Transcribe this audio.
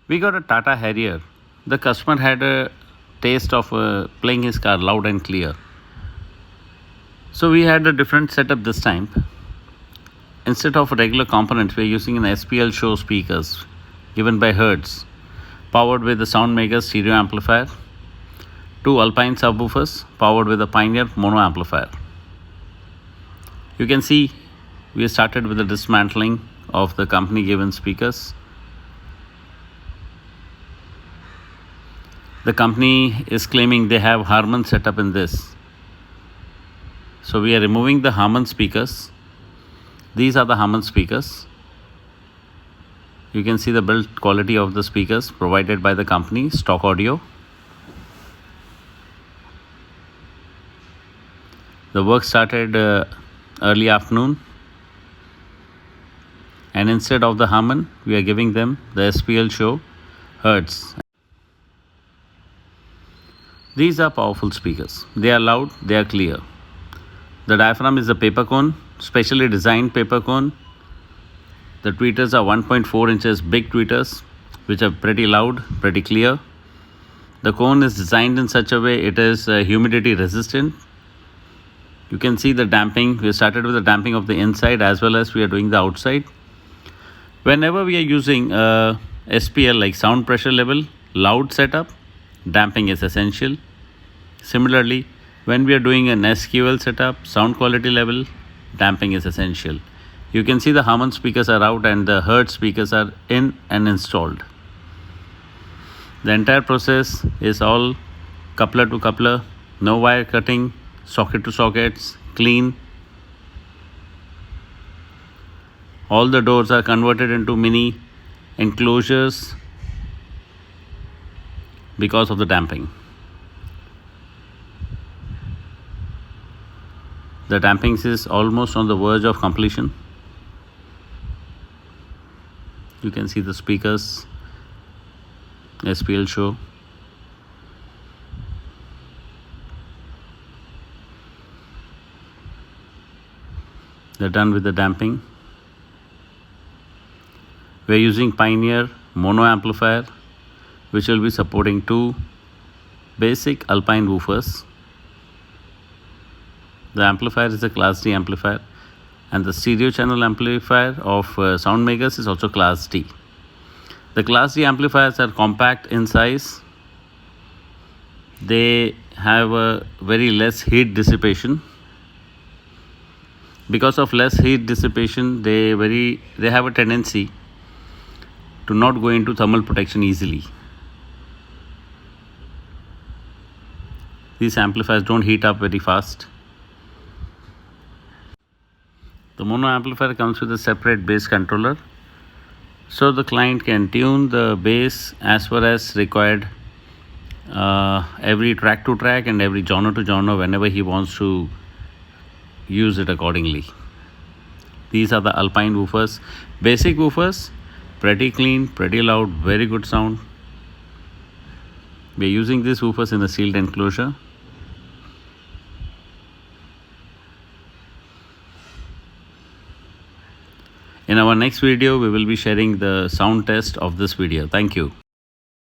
We got a Tata Harrier. The customer had a taste of playing his car loud and clear. So we had a different setup this time. Instead of regular components, we are using an SPL SHOW speakers given by Hertz, powered with the soundmagus stereo amplifier, two ALPINE subwoofers powered with a Pioneer mono amplifier. You can see we started with the dismantling of the company given speakers. The company is claiming they have Harman setup in this. So we are removing the Harman speakers. These are the Harman speakers. You can see the build quality of the speakers provided by the company, stock audio. The work started early afternoon, and instead of the Harman, we are giving them the SPL SHOW Hertz. These are powerful speakers. They are loud, they are clear. The diaphragm is a paper cone, specially designed paper cone. The tweeters are 1.4 inches big tweeters, which are pretty loud, pretty clear. The cone is designed in such a way it is humidity resistant. You can see the damping. We started with the damping of the inside as well as we are doing the outside. Whenever we are using SPL like sound pressure level, loud setup, damping is essential. Similarly, when we are doing an SQL setup, sound quality level, damping is essential. You can see the Harman speakers are out and the Hertz speakers are in and installed. The entire process is all coupler to coupler, no wire cutting, socket to sockets, clean. All the doors are converted into mini enclosures because of the damping. The damping is almost on the verge of completion. You can see the speakers, SPL SHOW. They're done with the damping. We're using Pioneer mono amplifier, which will be supporting two basic ALPINE woofers. The amplifier is a Class D amplifier, and the stereo channel amplifier of soundmagus is also Class D. The Class D amplifiers are compact in size. They have a very less heat dissipation. Because of less heat dissipation, they have a tendency to not go into thermal protection easily. These amplifiers don't heat up very fast. The mono amplifier comes with a separate bass controller, so the client can tune the bass as far as required, every track to track and every genre to genre whenever he wants to use it accordingly. These are the ALPINE woofers, basic woofers, pretty clean, pretty loud, very good sound. We are using these woofers in a sealed enclosure. In our next video, we will be sharing the sound test of this video. Thank you.